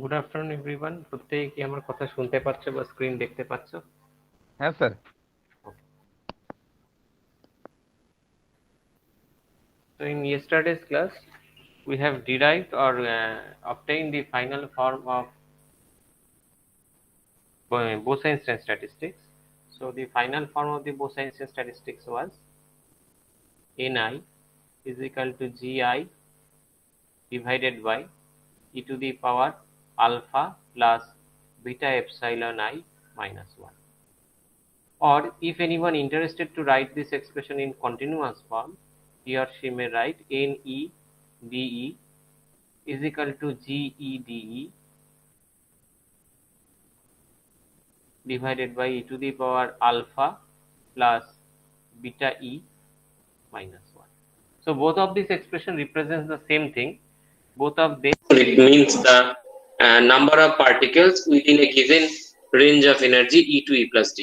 Good afternoon everyone. প্রত্যেকে কি আমার কথা শুনতে পাচ্ছ বা স্ক্রিন দেখতে পাচ্ছ? হ্যাঁ sir. So in yesterday's class, we have derived or obtained the final form of Bose-Einstein statistics. So the final form of the Bose-Einstein statistics was Ni is equal to Gi divided by e to the power alpha plus beta epsilon I minus 1. Or if anyone interested to write this expression in continuous form, he or she may write NEDE is equal to GEDE divided by e to the power alpha plus beta E minus 1. So both of these expression represents the same thing. Both of them, it means the number of particles within a given range of energy E to E plus D.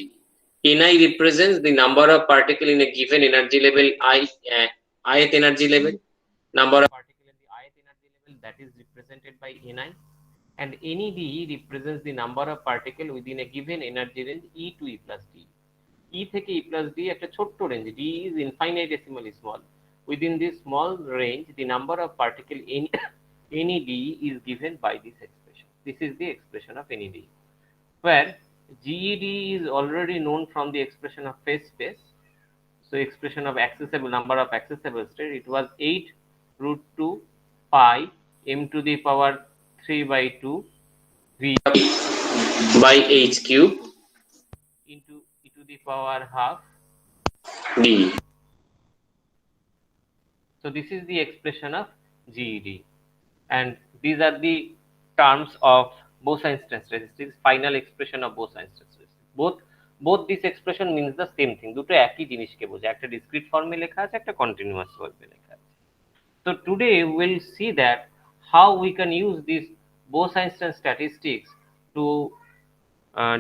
Ni represents the number of particle in a given energy level ith energy level. Number of particle in the ith energy level, that is represented by Ni, and NEDE represents the number of particle within a given energy range E to E plus D. E থেকে E plus D একটা ছোট্ট range, D is infinitesimally small. Within this small range, the number of particle in NEDE is given by this expression. This is the expression of NEDE, where GED is already known from the expression of phase space. So expression of accessible number of accessible state, it was 8 root 2 pi m to the power 3 by 2 v by h cube into e to the power half d. So this is the expression of GED, and these are the terms of Bose-Einstein statistics, final expression of Bose-Einstein statistics. Both this expression means the same thing. দুটো একই জিনিসকে বোঝায়, একটা discrete ফর্মে লেখা আছে, একটা continuous ফর্মে লেখা আছে। So today we'll see that how we can use this Bose-Einstein statistics to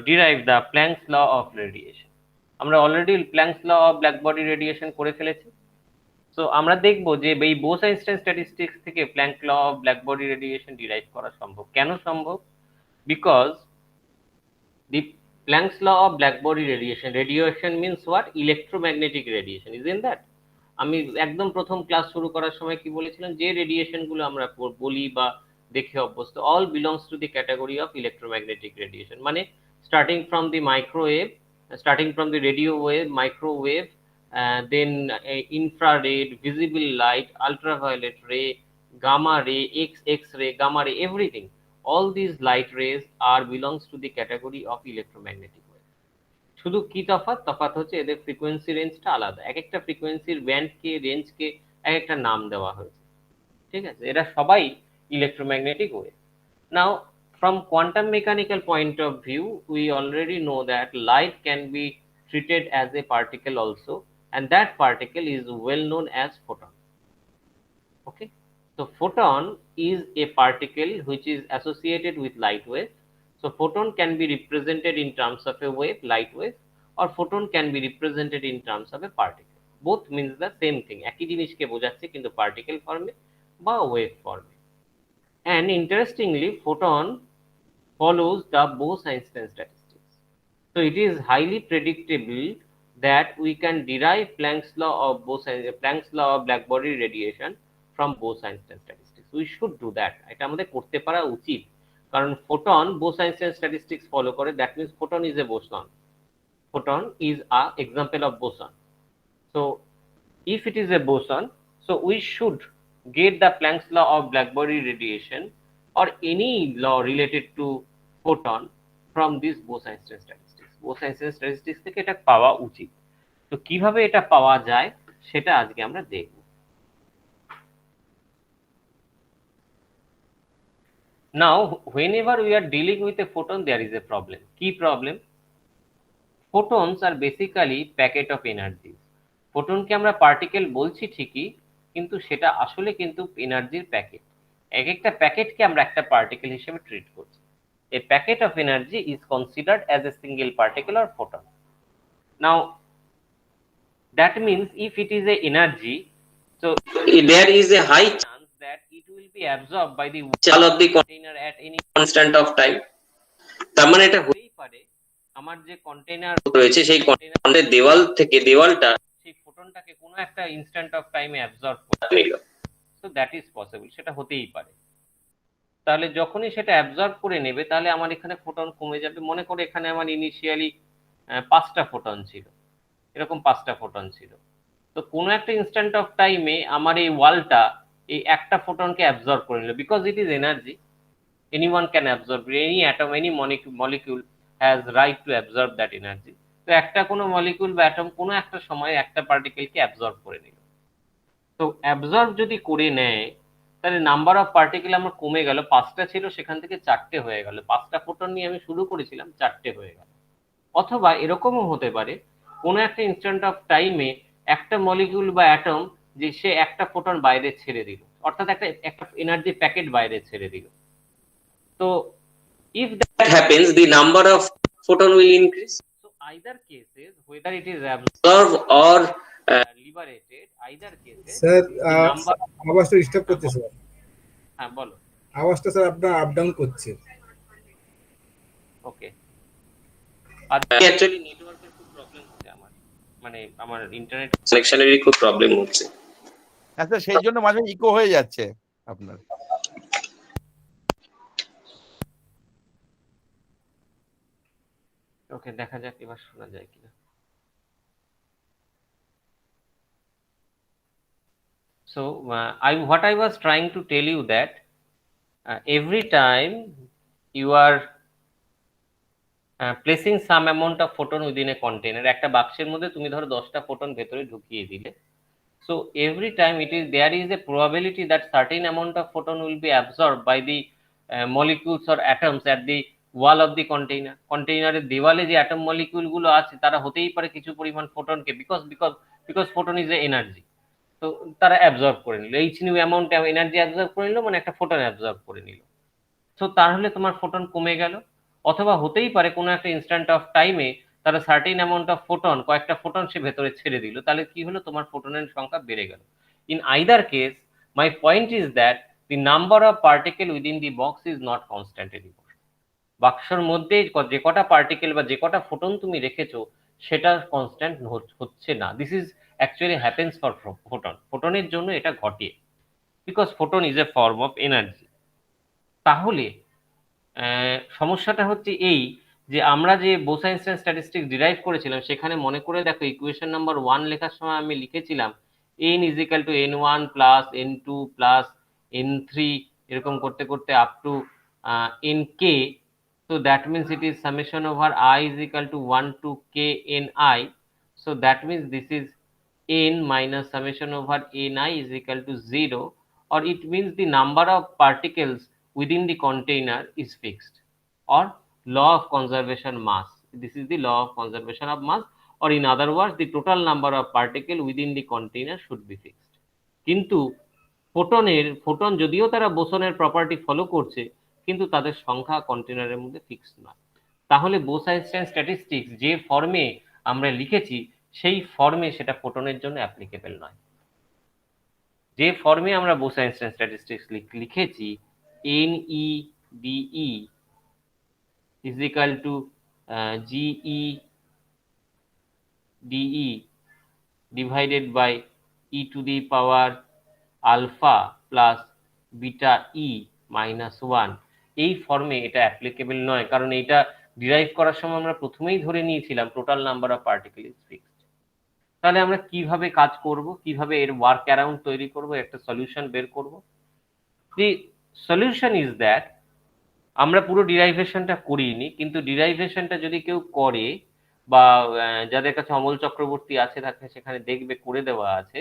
derive the Planck's law of radiation. আমরা already Planck's law of black body radiation করে ফেলেছি। সো আমরা দেখব যে এই Bose-Einstein statistics থেকে Planck law of black body radiation derive করা সম্ভব। কেন সম্ভব? Because the Planck's law of black body radiation means what? Electromagnetic radiation, isn't that? আমি একদম প্রথম ক্লাস শুরু করার সময় কি বলেছিলাম, যে রেডিয়েশন গুলো আমরা বলি বা দেখে অভ্যস্ত, all belongs to the category of electromagnetic radiation. মানে starting from the microwave, starting from the radio wave, microwave, then infrared, visible light, ultraviolet ray, gamma ray, x-ray, gamma ray, everything. All these light rays are belongs to the category of electromagnetic wave. শুধু কি তফাৎ হচ্ছে এদের frequency রেঞ্জটা আলাদা, এক একটা ফ্রিকোয়েন্সির ব্যান্ডকে রেঞ্জকে এক একটা নাম দেওয়া হয়েছে, ঠিক আছে? এরা সবাই electromagnetic wave. Now from quantum mechanical point of view, we already know that light can be treated as a particle also, and that particle is well known as photon. Okay, so photon is a particle which is associated with light wave. So photon can be represented in terms of a wave, light wave, or photon can be represented in terms of a particle. Both means the same thing, একই জিনিসকে বোঝাচ্ছে কিন্তু particle ফর্মে বা wave ফর্মে। And interestingly, photon follows the Bose-Einstein statistics. So it is highly predictable that we can derive Planck's law of black body radiation from Bose-Einstein statistics. We should do that. এটা আমাদের করতে পারা উচিত, কারণ photon Bose-Einstein statistics follow করে, that means photon is a boson. Photon is a example of boson. So if it is a boson, so we should get the Planck's law of black body radiation or any law related to photon from this Bose-Einstein statistics. Bose-Einstein statistics থেকে এটা পাওয়া উচিত। তো কিভাবে এটা পাওয়া যায় সেটা আজকে আমরা দেখব। Now whenever we are dealing with a photon, there is a problem. কি problem? Photons are basically packet of energy. ফোটনকে আমরা পার্টিকেল বলছি ঠিকই, কিন্তু সেটা আসলে কিন্তু এনার্জির প্যাকেট। এক একটা প্যাকেটকে আমরা একটা পার্টিকেল হিসেবে ট্রিট করছি। A packet of energy is considered as a single particle or photon. Now that means if it is a energy, so there is a high chance that it will be absorbed by the wall of the container at any constant of time. তার মানে এটা হতেই পারে আমার যে container রয়েছে সেই কন্টেইনারের দেওয়াল থেকে দেওয়ালটা সেই ফোটনটাকে কোনো একটা ইনস্ট্যান্ট অফ টাইমে অ্যাবজর্ব করে নিল। সো দ্যাট ইজ পসিবল, সেটা হতেই পারে। তাহলে যখনই সেটা অ্যাবজর্ব করে নেবে তাহলে আমার এখানে ফোটন কমে যাবে। মনে করে এখানে আমার ইনিশিয়ালি 5টা ফোটন ছিল, এরকম 5টা ফোটন ছিল। তো কোনো একটা ইনস্ট্যান্ট অফ টাইমে আমার এই ওয়ালটা এই একটা ফোটনকে অ্যাবজর্ব করে নিল, because it is energy, anyone can absorb, any atom, any molecule has right to absorb that energy. তো একটা কোনো মলিকিউল বা অ্যাটম কোনো একটা সময় একটা পার্টিকেলকে অ্যাবজর্ব করে নিল। তো অ্যাবজর্ব যদি করে নেয় তাহলে নাম্বার অফ পার্টিকেল আমার কমে গেল, 5টা ছিল সেখান থেকে 4টে হয়ে গেল। 5টা ফোটন নিয়ে আমি শুরু করেছিলাম, 4টে হয়ে গেল। অথবা এরকমও হতে পারে কোনো একটা ইনস্ট্যান্ট অফ টাইমে একটা মলিকিউল বা অ্যাটম যে সে একটা ফোটন বাইরে ছেড়ে দিল, অর্থাৎ একটা একটা এনার্জি প্যাকেট বাইরে ছেড়ে দিল। তো if that happens, the number of photon will increase. So either cases, whether it is Absorb or liberated, either cases sir the number আওয়াজটা ডিস্টার্ব করছে স্যার। হ্যাঁ বলো। আওয়াজটা স্যার আপনার আপ ডাউন করছে। ওকে, অ্যাকচুয়ালি নেটওয়ার্কের খুব প্রবলেম হচ্ছে আমার, মানে আমার ইন্টারনেট কানেকশনেরই খুব প্রবলেম হচ্ছে। আচ্ছা, সেই জন্য মাঝে ইকো হয়ে যাচ্ছে আপনার। ওকে, দেখা যাক এবার শোনা যায় কিনা। So what I was trying to tell you that every time you are placing some amount of photon within a container, একটা বাক্সের মধ্যে তুমি ধরো 10টা ফোটন ভেতরে ঢুকিয়ে দিলে, so every time there is a probability that certain amount of photon will be absorbed by the molecules or atoms at the wall of the container. কন্টেইনারের দেওয়ালে যে অ্যাটম মলিকিউল গুলো আছে তারা হতেই পারে কিছু পরিমাণ ফোটনকে, because photon is a energy, তো তারা অ্যাবজর্ব করে নিল, h nu amount energy absorb করে নিল, মানে একটা ফোটন অ্যাবজর্ব করে নিল। তো তাহলে তোমার ফোটন কমে গেল। অথবা হতেই পারে কোনো একটা ইনস্ট্যান্ট অফ টাইমে তারা সার্টেন অ্যামাউন্ট অফ ফোটন, কয়েকটা ফোটন সে ভেতরে ছেড়ে দিল, তাহলে কি হলো, তোমার ফোটনের সংখ্যা বেড়ে গেল। In either case my point is that the number of particle within the box is not constant anymore. বাক্সের মধ্যে যে কটা পার্টিকেল বা যে কটা ফোটন তুমি রেখেছো সেটা কনস্ট্যান্ট হচ্ছে না। This is actually happens for photon, ফোটনের জন্য এটা ঘটে, because photon is a form of energy. তাহলে সমস্যাটা হচ্ছে এই যে আমরা যে বোস-আইনস্টাইন স্ট্যাটিস্টিক্স ডিরাইভ করেছিলাম সেখানে মনে করে দেখো ইকুয়েশন নাম্বার 1 লেখার সময় আমি লিখেছিলাম n is equal to n1 plus n2 plus n3 এরকম করতে করতে up to nk, so that means it is summation over I is equal to 1 to k ni, so that means this is n minus summation over ni is equal to 0, or it means the number of particles within the container is fixed, or law of conservation mass. This is the law of conservation of mass, or in other words the total number of particle within the container should be fixed. কিন্তু photon যদিও তারা বোসনের property follow করছে কিন্তু তাদের সংখ্যা কন্টেনারের মধ্যে fixed নয়। তাহলে বোস-আইনস্টাইন স্ট্যাটিস্টিক্স যে ফর্মে আমরা লিখেছি সেই ফর্মে সেটা ফোটনের জন্য অ্যাপ্লিকেবল নয়। যে ফর্মে আমরা বোস-আইনস্টাইন স্ট্যাটিস্টিক্স লিখেছি NEDE is equal to GEDE divided by e to the power alpha plus beta e minus 1, এই ফর্মে এটা অ্যাপ্লিকেবল নয়, কারণ এটা ডিরাইভ করার সময় আমরা প্রথমেই ধরে নিয়েছিলাম total number of particle is fixed. তাহলে আমরা কিভাবে কাজ করব, কিভাবে এর ওয়ার্ক অ্যারাউন্ড তৈরি করব, একটা সলিউশন বের করব। দি সলিউশন ইজ দ্যাট আমরা পুরো ডিরাইভেশনটা করিনি, কিন্তু ডিরাইভেশনটা যদি কেউ করে বা যাদের কাছে অমল চক্রবর্তী আছে তাকে সেখানে দেখবে করে দেওয়া আছে,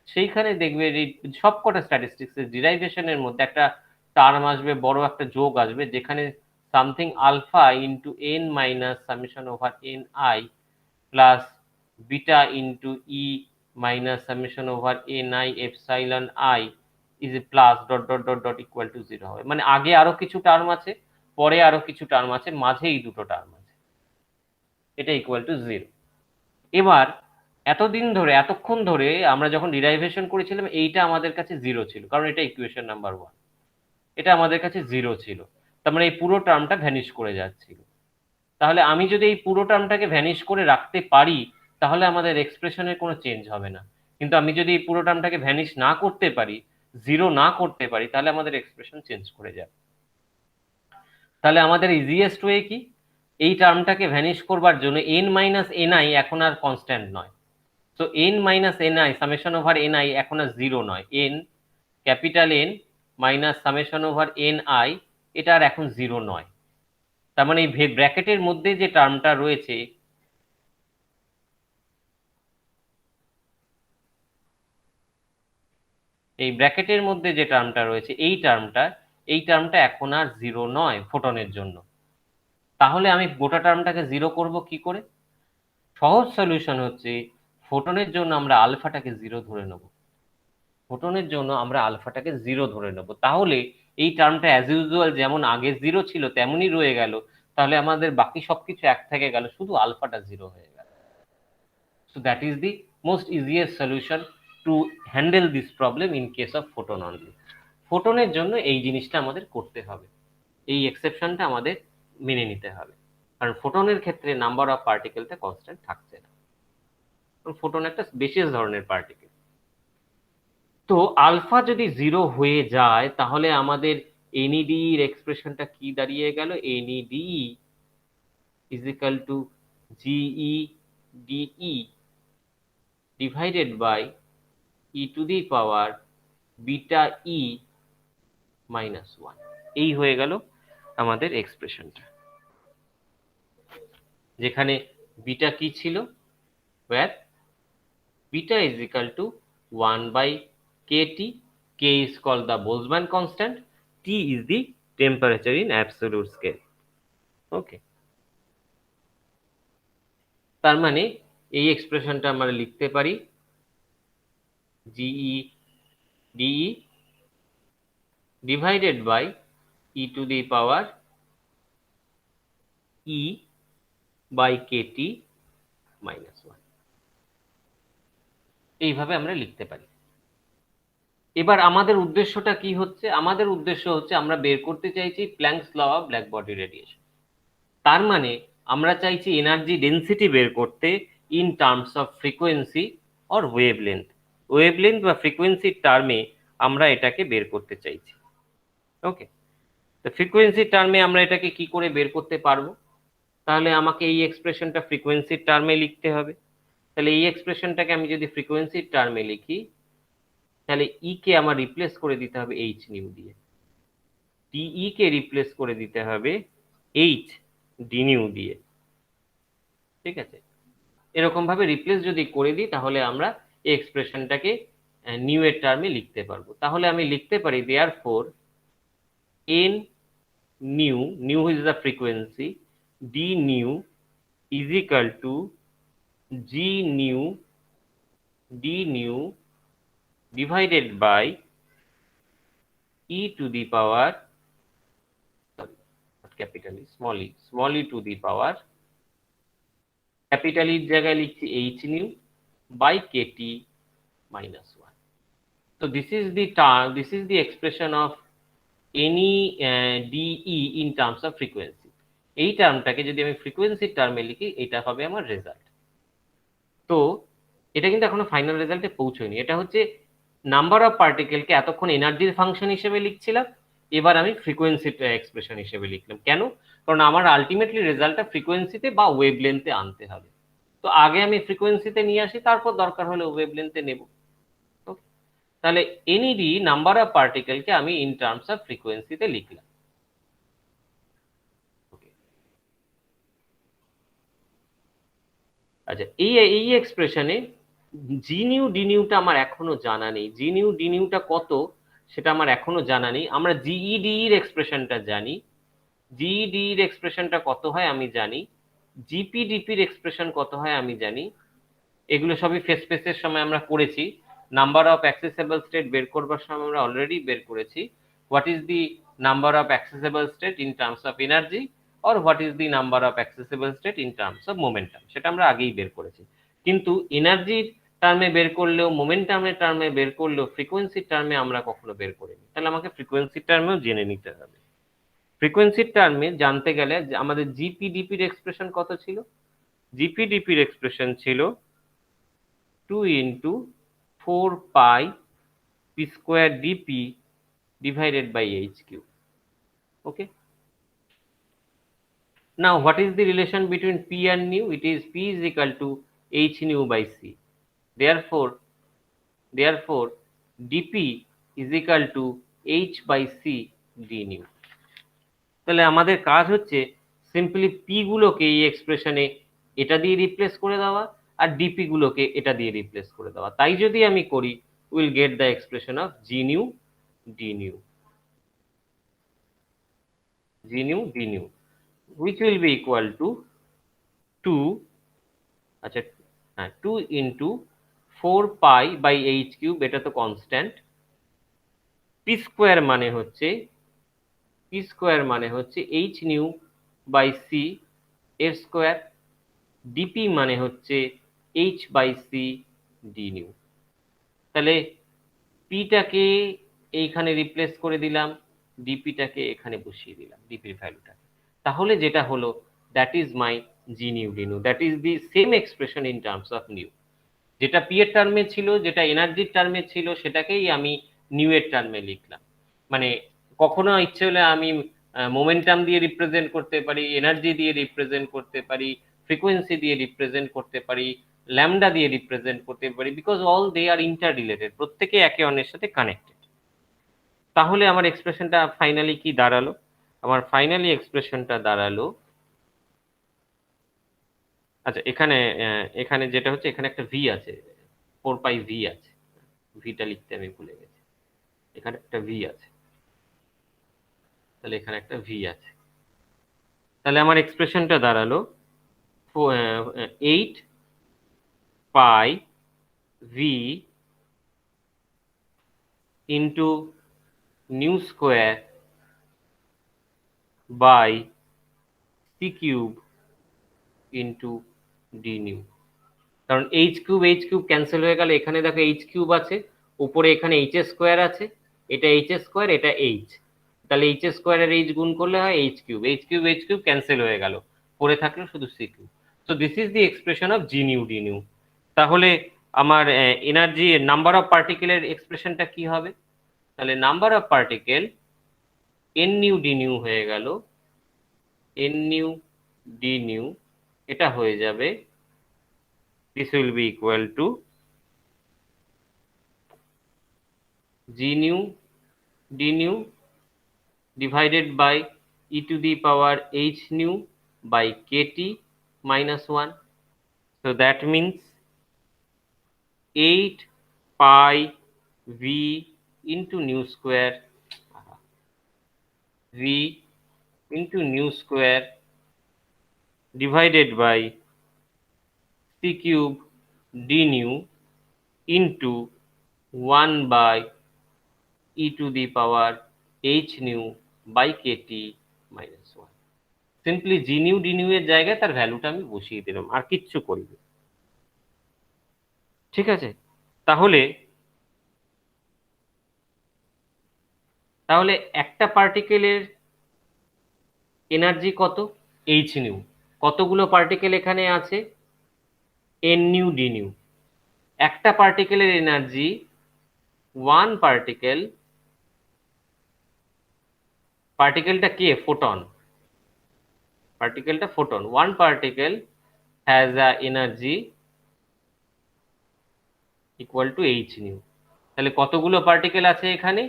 সেইখানে দেখবে সবকটা স্ট্যাটিস্টিক্স এর ডিরাইভেশনের মধ্যে একটা টার্ম আসবে, বড় একটা যোগ আসবে, যেখানে something alpha into n minus summation over n i plus beta into e minus summation over n i epsilon i is a plus dot dot dot dot equal to 0 হবে। মানে আগে আরো কিছু টার্ম আছে, পরে আরো কিছু টার্ম আছে, মাঝে এই দুটো টার্ম আছে, এটা ইকুয়াল টু 0। এবার এতক্ষণ ধরে আমরা যখন ডিরাইভেশন করেছিলাম এইটা আমাদের কাছে 0 ছিল, কারণ এটা ইকুয়েশন নাম্বার 1। এটা আমাদের কাছে 0 ছিল, তার মানে এই পুরো টার্মটা ভ্যানিশ করে যাচ্ছিল। তাহলে আমি যদি এই পুরো টার্মটাকে ভ্যানিশ করে রাখতে পারি তাহলে আমাদের এক্সপ্রেশনের কোনো চেঞ্জ হবে না, কিন্তু আমি যদি এই পুরো টার্মটাকে ভ্যানিশ না করতে পারি, 0 না করতে পারি, তাহলে আমাদের এক্সপ্রেশন চেঞ্জ করে যাবে। তাহলে আমাদের ইজিয়েস্ট ওয়ে কি, এই টার্মটাকে ভ্যানিশ করবার জন্য n মাইনাস ni এখন আর কনস্ট্যান্ট নয়। So n minus ni summation over ni এখন আর 0 নয়, n capital N minus summation over ni এটা আর এখন 0 নয়। তার মানে এই ব্র্যাকেটের মধ্যে যে টার্মটা রয়েছে এই ব্র্যাকেটের মধ্যে যে টার্মটা রয়েছে এই টার্মটা এখন আর 0 নয় ফোটনের জন্য। তাহলে আমি গোটা টার্মটাকে 0 করব কি করে? সহজ সলিউশন হচ্ছে ফোটনের জন্য আমরা আলফাটাকে 0 ধরে নেব, ফোটনের জন্য আমরা আলফাটাকে 0 ধরে নেব। তাহলে এই টার্মটা অ্যাজ ইউজুয়াল যেমন আগে 0 ছিল তেমনই রয়ে গেল, তাহলে আমাদের বাকি সবকিছু এক থেকে গেল, শুধু আলফাটা 0 হয়ে গেল। So that is the most easiest solution to handle this problem in case of photon only. ফোটনের জন্য এই জিনিসটা আমাদের করতে হবে, এই এক্সেপশনটা আমাদের মেনে নিতে হবে, কারণ ফোটনের ক্ষেত্রে নাম্বার অফ পার্টিকেলটা কনস্ট্যান্ট থাকছে না, কারণ ফোটন একটা বিশেষ ধরনের পার্টিকেল। তো আলফা যদি 0 হয়ে যায় তাহলে আমাদের NED এর এক্সপ্রেশনটা কি দাঁড়িয়ে গেল? NED is equal to GEDE divided by e to the power beta e minus 1। এই হয়ে গেল আমাদের এক্সপ্রেশনটা, যেখানে বিটা কি ছিল, where beta is equal to 1 by kT, k is called the Boltzmann constant, T is the temperature in absolute scale. Okay, তার মানে এই এক্সপ্রেশনটা আমরা লিখতে পারি GEDE divided by e to the power e by kT minus 1, এইভাবে আমরা লিখতে পারি। এবার আমাদের উদ্দেশ্যটা কি হচ্ছে? আমাদের উদ্দেশ্য হচ্ছে আমরা বের করতে চাইছি Planck's law of black body radiation. তার মানে আমরা চাইছি এনার্জি ডেন্সিটি বের করতে in terms of frequency or wavelength. Wavelength বা ফ্রিকোয়েন্সির টার্মে আমরা এটাকে বের করতে চাইছি। ওকে, তো ফ্রিকোয়েন্সির টার্মে আমরা এটাকে কি করে বের করতে পারবো? তাহলে আমাকে এই এক্সপ্রেশনটা ফ্রিকোয়েন্সির টার্মে লিখতে হবে। তাহলে এই এক্সপ্রেশনটাকে আমি যদি ফ্রিকোয়েন্সির টার্মে লিখি তাহলে ই কে আমার রিপ্লেস করে দিতে হবে এইচ নিউ দিয়ে, টিই কে রিপ্লেস করে দিতে হবে এইচ ডি নিউ দিয়ে। ঠিক আছে, এরকম ভাবে রিপ্লেস যদি করে দিই তাহলে আমরা এই এক্সপ্রেশনটাকে নিউ এর টার্মে লিখতে পারবো। তাহলে আমি লিখতে পারি therefore N new, new is the frequency, D new is equal to G nu d new divided by e to the power, sorry, not capital E, small e to the power, capital E জায়গায় লিখছি h nu by kt minus 1. So this is the expression of any dE in terms of frequency. এই টার্মটাকে যদি আমি ফ্রিকোয়েন্সির টার্মে লিখি এটা হবে আমার রেজাল্ট। তো এটা কিন্তু এখনো ফাইনাল রেজাল্টে পৌঁছয়নি, এটা হচ্ছে নাম্বার অফ পার্টিকেলকে এতক্ষণ এনার্জির ফাংশন হিসেবে লিখছিলাম, এবার আমি ফ্রিকোয়েন্সির এক্সপ্রেশন হিসেবে লিখলাম। কেন? কারণ আমার আলটিমেটলি রেজাল্টটা ফ্রিকোয়েন্সিতে বা ওয়েভলেন্থে আনতে হবে। তো আগে আমি ফ্রিকোয়েন্সিতে নিয়ে আসি, তারপর দরকার হলে ওয়েভলেন্থে নেব। তাহলে এনইডি নাম্বার অফ পার্টিকেলকে আমি ইন টার্মস অফ ফ্রিকোয়েন্সিতে লিখলাম। আচ্ছা, এই এক্সপ্রেশনে জি নিউ ডি নিউটা আমার এখনো জানা নেই, জি নিউ ডি নিউটা কত সেটা আমার এখনো জানা নেই। আমরা জিইডি এর এক্সপ্রেশনটা জানি, জিইডি এর এক্সপ্রেশনটা কত হয় আমি জানি, জিপিডিপির এক্সপ্রেশন কত হয় আমি জানি। এগুলো সবই ফেস ফেসের সময় আমরা করেছি। নাম্বার অফ অ্যাক্সেসেবল স্টেট বের করবার সময় আমরা অলরেডি বের করেছি what is the number of accessible state in terms of energy or what is the number of accessible state in terms of momentum, সেটা আমরা আগেই বের করেছি। কিন্তু এনার্জির টার্মে বের করলেও, মোমেন্টামের টার্মে বের করলেও, ফ্রিকোয়েন্সির টার্মে আমরা কখনো বের করিনি। তাহলে আমাকে ফ্রিকোয়েন্সির টার্মেও জেনে নিতে হবে। ফ্রিকোয়েন্সির টার্মে জানতে গেলে আমাদের জিপিডিপির এক্সপ্রেশন কত ছিল? জিপিডিপির এক্সপ্রেশন ছিল 2 into 4 pi P square DP divided by h cube. Okay. Now, what is the relation between P and nu? It is P is equal to h nu by c. Therefore, dP is equal to h by c d nu. তাহলে আমাদের কাজ হচ্ছে simply P গুলোকে এই এক্সপ্রেশনে এটা দিয়ে replace করে দেওয়া, আর ডিপি গুলোকে এটা দিয়ে রিপ্লেস করে দেওয়া। তাই যদি আমি করি, will get the expression of g nu d new, G nu d new, which will be equal to 2, আচ্ছা হ্যাঁ 2 into 4 pi by h cube, এটা তো কনস্ট্যান্ট। পি স্কোয়ার মানে হচ্ছে h নিউ বাই সি এর স্কোয়ার, ডিপি মানে হচ্ছে h by c d nu. তাহলে পিটাকে এইখানে রিপ্লেস করে দিলাম, ডিপিটাকে এখানে বসিয়ে দিলাম, ডিপির ভ্যালুটা। তাহলে যেটা হলো, that is my G nu d new, that is the same expression in terms of new. যেটা পি এর টার্মে ছিল, যেটা এনার্জির টার্মে ছিল, সেটাকেই আমি নিউ এর টার্মে লিখলাম। মানে কখনো ইচ্ছে হলে আমি মোমেন্টাম দিয়ে রিপ্রেজেন্ট করতে পারি, এনার্জি দিয়ে রিপ্রেজেন্ট করতে পারি, ফ্রিকোয়েন্সি দিয়ে রিপ্রেজেন্ট করতে পারি, ল্যামডা দিয়ে রিপ্রেজেন্ট করতে পারি, because all they are interrelated, প্রত্যেকে একে অন্যের সাথে কানেক্টেড। তাহলে আমার এক্সপ্রেশনটা ফাইনালি কি দাঁড়ালো? আমার ফাইনালি এক্সপ্রেশনটা দাঁড়ালো, আচ্ছা এখানে যেটা হচ্ছে, এখানে একটা ভি আছে, 4 পাই ভি আছে, ভিটা লিখতে আমি ভুলে গেছি, এখানে একটা ভি আছে, তাহলে এখানে একটা ভি আছে। তাহলে আমার এক্সপ্রেশনটা দাঁড়ালো 8 pi v into nu square by c cube into d nu. কারণ এইচ কিউব ক্যান্সেল হয়ে গেল, এখানে দেখো এইচ কিউব আছে, উপরে এখানে এইচ স্কোয়ার আছে, এটা এইচ স্কোয়ার, এটা এইচ, তাহলে এইচ স্কোয়ারের এইচ গুণ করলে হয় এইচ কিউব ক্যান্সেল হয়ে গেল, পরে থাকলো শুধু c cube. So this is the expression of g nu d nu. তাহলে আমার এনার্জি নাম্বার অফ পার্টিকেলের এক্সপ্রেশনটা কি হবে? তাহলে number of particle n nu d nu হয়ে গেল, এন নিউ ডি নিউ, এটা হয়ে যাবে, this will be equal to g nu d nu divided by e to the power h nu by kt minus 1. So that means 8 pi v into nu square, v into nu square divided by c cube d nu into 1 by e to the power h nu by kt minus 1. Simply G nu d new এর জায়গায় তার ভ্যালুটা আমি বসিয়ে দিলাম, আর কিচ্ছু করিনি। ঠিক আছে, তাহলে একটা পার্টিকেলের এনার্জি কত? H nu. কতগুলো পার্টিকেল এখানে আছে? N nu d nu. একটা পার্টিকেলের এনার্জি, ওয়ান পার্টিকেল, পার্টিকেলটা কে? ফোটন, পার্টিকেলটা photon. One particle has a energy equal to h nu. তাহলে কতগুলো পার্টিকেল আছে এখানে?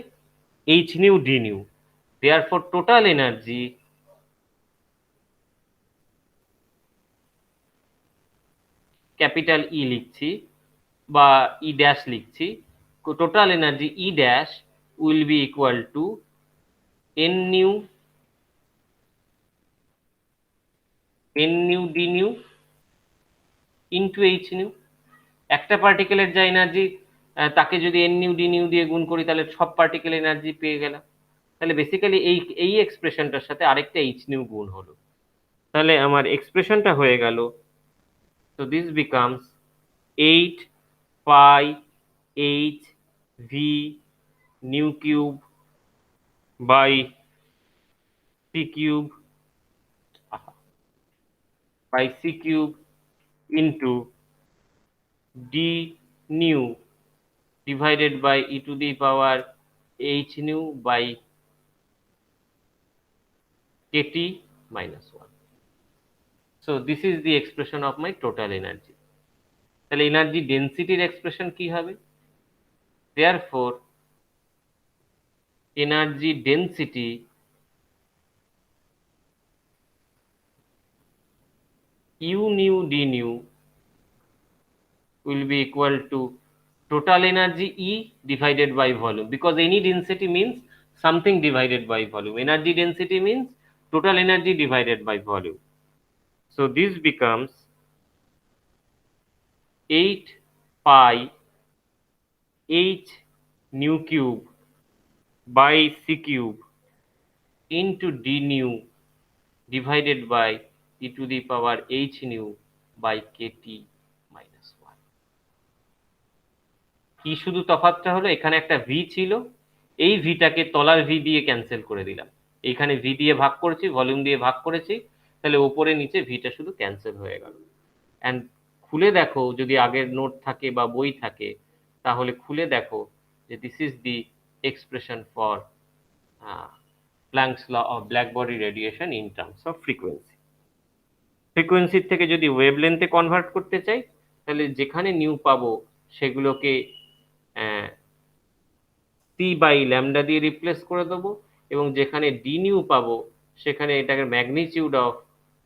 H nu d nu. Therefore total energy capital E লিখছি বা ই ড্যাশ লিখছি, total energy E dash will be equal to n nu d nu into h new. একটা পার্টিকেলের যা energy, তাকে যদি এন নিউ ডি নিউ দিয়ে গুণ করি, তাহলে সব পার্টিকেল এনার্জি পেয়ে গেলাম। তাহলে বেসিক্যালি এই এক্সপ্রেশনটার সাথে আরেকটা এইচ নিউ গুণ হলো, তাহলে আমার এক্সপ্রেশনটা হয়ে গেল, so this becomes 8 phi h v nu cube by c cube by c cube into d nu divided by e to the power h nu by kt minus 1. So this is the expression of my total energy. তাহলে energy ডেন্সিটির expression কি হবে? Therefore energy density u nu d nu will be equal to total energy E divided by volume, because any density means something divided by volume. Energy density means total energy divided by volume. So this becomes 8 pi h nu cube by c cube into d nu divided by e to the power h nu by kt minus 1. কি শুধু তফাৎটা হলো এখানে একটা V ছিল, এই ভিটাকে তলার V দিয়ে ক্যান্সেল করে দিলাম, এইখানে ভি দিয়ে ভাগ করেছি, ভলিউম দিয়ে ভাগ করেছি, তাহলে ওপরে নিচে ভিটা শুধু ক্যান্সেল হয়ে গেল। অ্যান্ড খুলে দেখো যদি আগের নোট থাকে বা বই থাকে, তাহলে খুলে দেখো যে this is the expression for Planck's law of black body radiation in terms of frequency. ফ্রিকোয়েন্সির থেকে যদি ওয়েভলেন্থে কনভার্ট করতে চাই, তাহলে যেখানে নিউ পাবো সেগুলোকে সি বাই ল্যামডা দিয়ে রিপ্লেস করে দেবো, এবং যেখানে ডি নিউ পাবো সেখানে এটাকে magnitude of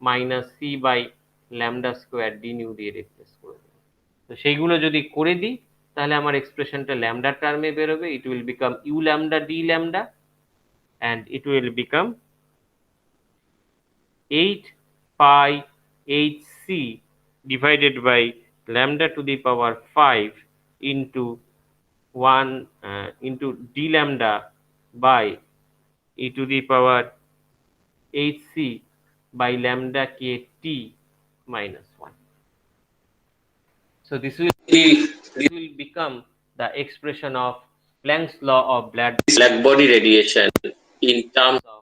minus c by lambda square d nu দিয়ে রিপ্লেস করে দেবো। তো সেইগুলো যদি করে দিই তাহলে আমার এক্সপ্রেশনটা ল্যামডা টার্মে বেরোবে। It will become u lambda d lambda, and it will become 8 pi hc divided by lambda to the power 5 into 1 into d lambda by e to the power hc by lambda kt minus 1. So this will become the expression of Planck's law of black body radiation in terms of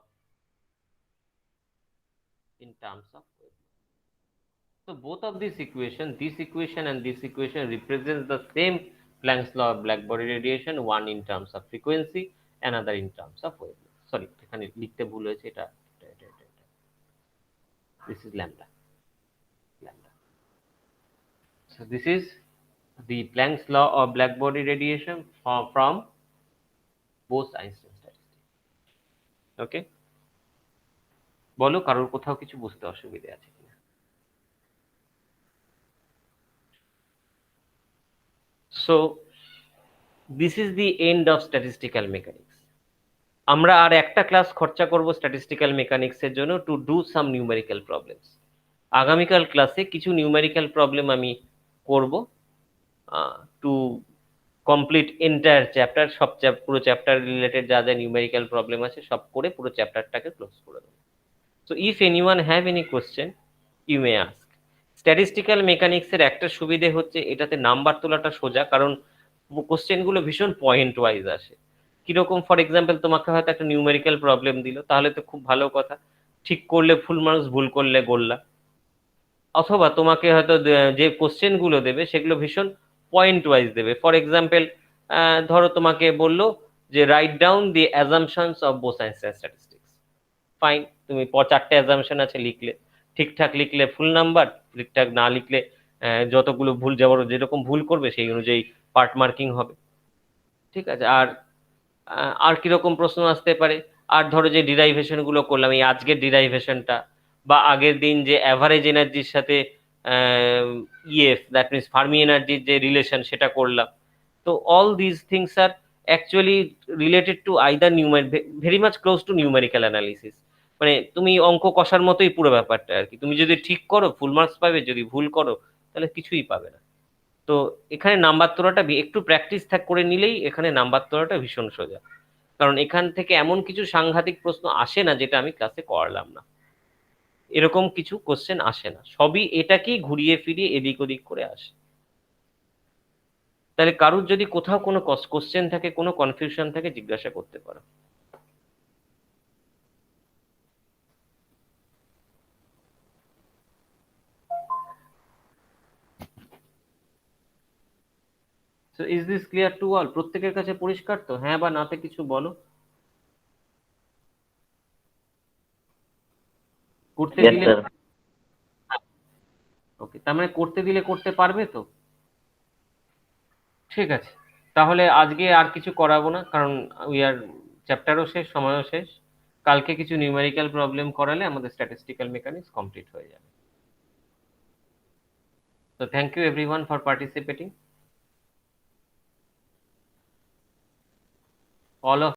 wavelength. So both of these equations, this equation and this equation, represents the same Planck's law of black body radiation, one in terms of frequency, another in terms of wavelength. Sorry, এখানে লিখতে ভুল হয়েছে, এটা this is lambda. So this is the Planck's law of black body radiation from Bose-Einstein statistics. Okay, বলো কারোর কোথাও কিছু বুঝতে অসুবিধা আছে কিনা? So this is the end of statistical mechanics. আমরা আর একটা ক্লাস খরচা করব স্ট্যাটিস্টিক্যাল মেকানিক্স এর জন্য to do some numerical problems. আগামীকাল ক্লাসে কিছু নিউমেরিক্যাল প্রবলেম আমি করব টু কমপ্লিট এন্টায়ার চ্যাপ্টার, সব পুরো চ্যাপ্টার রিলেটেড যা যা নিউমেরিক্যাল প্রবলেম আছে সব করে পুরো চ্যাপ্টারটাকে ক্লোজ করে দেবো। So if anyone have any question you may ask. Statistical মেকানিক্সের একটা সুবিধে হচ্ছে এটাতে নাম্বার তোলাটা সোজা, কারণ কোশ্চেনগুলো ভীষণ পয়েন্ট ওয়াইজ আসে। কিরকম, ফর এক্সাম্পল তোমাকে হয়তো একটা নিউমেরিক্যাল প্রবলেম দিল, তাহলে তো খুব ভালো কথা, ঠিক করলে ফুল মার্কস, ভুল করলে গোল্লা। অথবা তোমাকে হয়তো যে কোশ্চেনগুলো দেবে সেগুলো ভীষণ পয়েন্ট ওয়াইজ দেবে। ফর এক্সাম্পল ধরো তোমাকে বললো যে write down the assumptions of Bose-Einstein statistics. Fine, তুমি 4টে অ্যাজাম্পশন আছে লিখলে, ঠিকঠাক লিখলে ফুল নাম্বার, ঠিকঠাক না লিখলে যতগুলো ভুল যেরকম ভুল করবে সেই অনুযায়ী পার্ট মার্কিং হবে। ঠিক আছে, আর কিরকম প্রশ্ন আসতে পারে, আর ধরো যে ডিরাইভেশন গুলো করলাম, এই আজকের ডিরাইভেশনটা বা আগের দিন যে অ্যাভারেজ এনার্জির সাথে ইএফ, দ্যাট মিনস ফার্মি এনার্জির যে রিলেশন সেটা করলাম। তো all this things are actually related to either very much close to numerical analysis. মানে তুমি অঙ্ক কষার মতোই পুরো ব্যাপারটা আর কি। তুমি যদি ঠিক করো ফুল মার্কস পাবে, যদি ভুল করো তাহলে কিছুই পাবে না। তো এখানে নাম্বার তোলাটা একটু প্র্যাকটিস করে নিলেই এখানে নাম্বার তোলাটা ভীষণ সোজা, কারণ এখান থেকে এমন কিছু সাংঘাতিক প্রশ্ন আসে না যেটা আমি ক্লাসে করালাম না, এরকম কিছু কোশ্চেন আসে না, সবই এটাকেই ঘুরিয়ে ফিরিয়ে এদিক ওদিক করে আসে। তাহলে কারুর যদি কোথাও কোনো কোশ্চেন থাকে, কোনো কনফিউশন থাকে, জিজ্ঞাসা করতে পারো। So is this clear to all? প্রত্যেকের কাছে পরিষ্কার তো? হ্যাঁ বা নাতে কিছু বলো। করতে Yes, দিলে, sir. ওকে, তার মানে করতে দিলে করতে পারবে তো? ঠিক আছে, তাহলে আজকে আর কিছু করাবো না, কারণ চ্যাপ্টারও শেষ, সময়ও শেষ। কালকে কিছু নিউমেরিক্যাল প্রবলেম করালে আমাদের স্ট্যাটিস্টিক্যাল মেকানিক্স কমপ্লিট হয়ে যাবে। তো thank you everyone for participating. All of